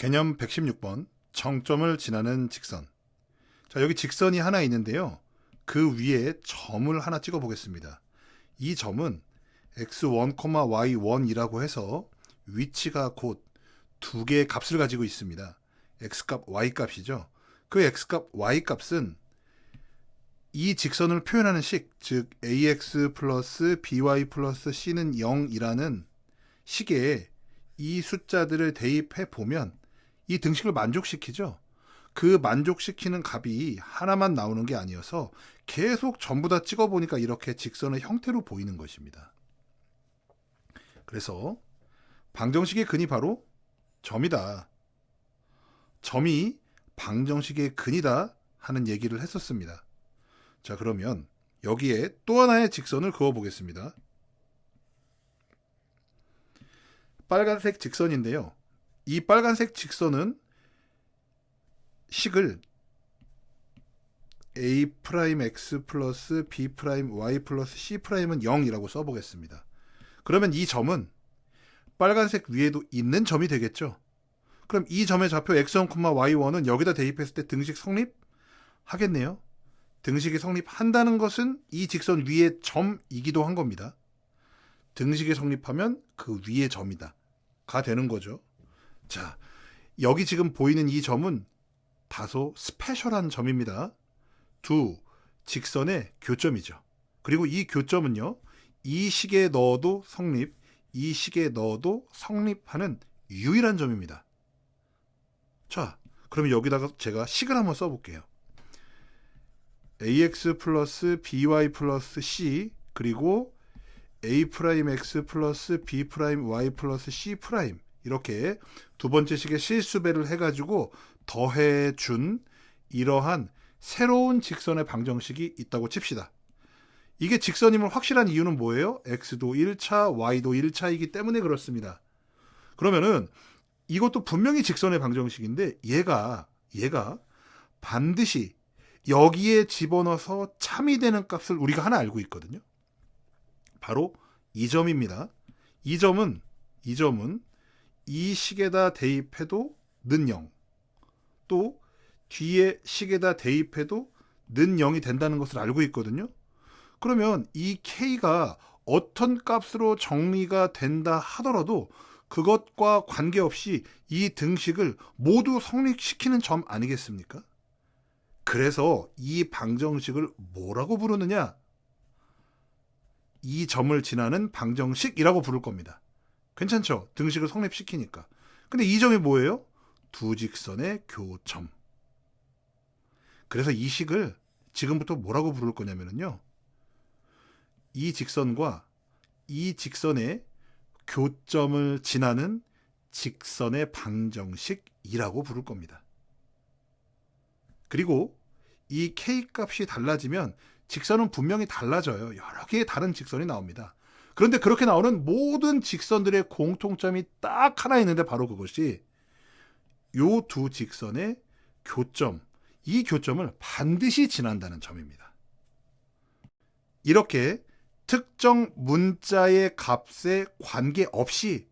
개념 116번 정점을 지나는 직선. 자, 여기 직선이 하나 있는데요. 그 위에 점을 하나 찍어 보겠습니다. 이 점은 x1, y1이라고 해서 위치가 곧 두 개의 값을 가지고 있습니다. x값, y값이죠. 그 x값, y값은 이 직선을 표현하는 식, 즉 ax 플러스 by 플러스 c는 0이라는 식에 이 숫자들을 대입해 보면 이 등식을 만족시키죠. 그 만족시키는 값이 하나만 나오는 게 아니어서 계속 전부 다 찍어보니까 이렇게 직선의 형태로 보이는 것입니다. 그래서 방정식의 근이 바로 점이다. 점이 방정식의 근이다 하는 얘기를 했었습니다. 자, 그러면 여기에 또 하나의 직선을 그어보겠습니다. 빨간색 직선인데요. 이 빨간색 직선은 식을 a'x 플러스 b'y 플러스 c'은 0이라고 써보겠습니다. 그러면 이 점은 빨간색 위에도 있는 점이 되겠죠. 그럼 이 점의 좌표 x1, y1은 여기다 대입했을 때 등식 성립하겠네요. 등식이 성립한다는 것은 이 직선 위에 점이기도 한 겁니다. 등식이 성립하면 그 위에 점이다 가 되는 거죠. 자, 여기 지금 보이는 이 점은 다소 스페셜한 점입니다. 두 직선의 교점이죠. 그리고 이 교점은요, 이 식에 넣어도 성립, 이 식에 넣어도 성립하는 유일한 점입니다. 자, 그러면 여기다가 제가 식을 한번 써볼게요. ax 플러스 by 플러스 c 그리고 a'x 플러스 b'y 플러스 c' 이렇게 두 번째 식의 실수배를 해가지고 더해준 이러한 새로운 직선의 방정식이 있다고 칩시다. 이게 직선임을 확실한 이유는 뭐예요? x도 1차, y도 1차이기 때문에 그렇습니다. 그러면은 이것도 분명히 직선의 방정식인데 얘가 반드시 여기에 집어넣어서 참이 되는 값을 우리가 하나 알고 있거든요. 바로 이 점입니다. 이 점은 이 식에다 대입해도 는 0, 또 뒤에 식에다 대입해도 는 0이 된다는 것을 알고 있거든요. 그러면 이 k가 어떤 값으로 정리가 된다 하더라도 그것과 관계없이 이 등식을 모두 성립시키는 점 아니겠습니까? 그래서 이 방정식을 뭐라고 부르느냐? 이 점을 지나는 방정식이라고 부를 겁니다. 괜찮죠? 등식을 성립시키니까. 근데 이 점이 뭐예요? 두 직선의 교점. 그래서 이 식을 지금부터 뭐라고 부를 거냐면요. 이 직선과 이 직선의 교점을 지나는 직선의 방정식이라고 부를 겁니다. 그리고 이 k 값이 달라지면 직선은 분명히 달라져요. 여러 개의 다른 직선이 나옵니다. 그런데 그렇게 나오는 모든 직선들의 공통점이 딱 하나 있는데 바로 그것이 요 두 직선의 교점, 이 교점을 반드시 지난다는 점입니다. 이렇게 특정 문자의 값에 관계없이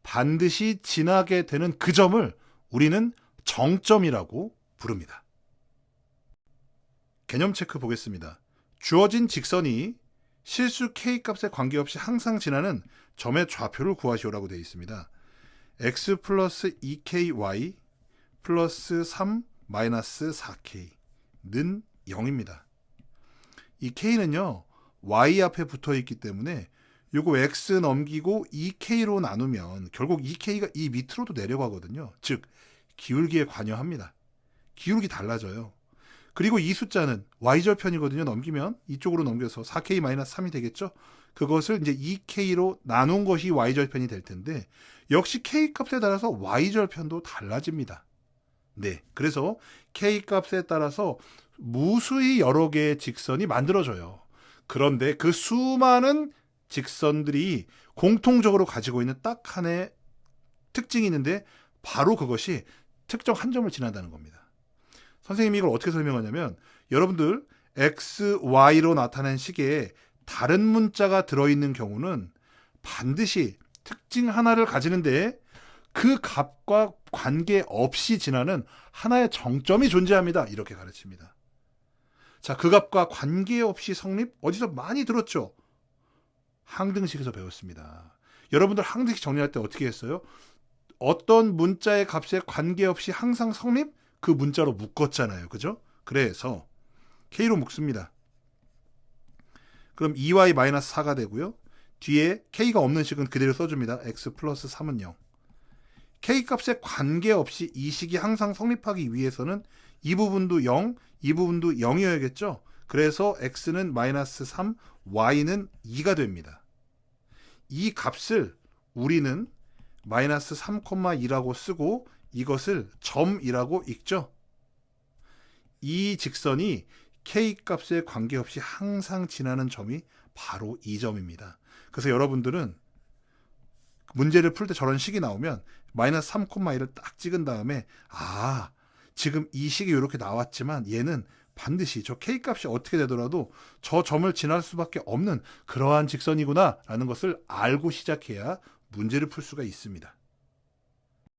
반드시 지나게 되는 그 점을 우리는 정점이라고 부릅니다. 개념 체크 보겠습니다. 주어진 직선이 실수 k값에 관계없이 항상 지나는 점의 좌표를 구하시오라고 되어 있습니다. x 플러스 2ky 플러스 3 마이너스 4k는 0입니다. 이 k는요, y 앞에 붙어 있기 때문에 요거 x 넘기고 2k로 나누면 결국 2k가 이 밑으로도 내려가거든요. 즉 기울기에 관여합니다. 기울기 달라져요. 그리고 이 숫자는 y절편이거든요. 넘기면 이쪽으로 넘겨서 4k-3이 되겠죠. 그것을 이제 2k로 나눈 것이 y절편이 될 텐데 역시 k값에 따라서 y절편도 달라집니다. 네, 그래서 k값에 따라서 무수히 여러 개의 직선이 만들어져요. 그런데 그 수많은 직선들이 공통적으로 가지고 있는 딱 하나의 특징이 있는데 바로 그것이 특정 한 점을 지난다는 겁니다. 선생님이 이걸 어떻게 설명하냐면 여러분들 x, y로 나타낸 식에 다른 문자가 들어있는 경우는 반드시 특징 하나를 가지는데 그 값과 관계없이 지나는 하나의 정점이 존재합니다. 이렇게 가르칩니다. 자, 그 값과 관계없이 성립, 어디서 많이 들었죠? 항등식에서 배웠습니다. 여러분들 항등식 정리할 때 어떻게 했어요? 어떤 문자의 값에 관계없이 항상 성립? 그 문자로 묶었잖아요. 그죠? 그래서 K로 묶습니다. 그럼 2y-4가 되고요. 뒤에 K가 없는 식은 그대로 써줍니다. x 플러스 3은 0. K 값에 관계없이 이 식이 항상 성립하기 위해서는 이 부분도 0, 이 부분도 0이어야겠죠? 그래서 x는 마이너스 3, y는 2가 됩니다. 이 값을 우리는 마이너스 3,2라고 쓰고 이것을 점이라고 읽죠? 이 직선이 K 값에 관계없이 항상 지나는 점이 바로 이 점입니다. 그래서 여러분들은 문제를 풀 때 저런 식이 나오면 마이너스 3,2를 딱 찍은 다음에 지금 이 식이 이렇게 나왔지만 얘는 반드시 저 K 값이 어떻게 되더라도 저 점을 지날 수밖에 없는 그러한 직선이구나 라는 것을 알고 시작해야 문제를 풀 수가 있습니다.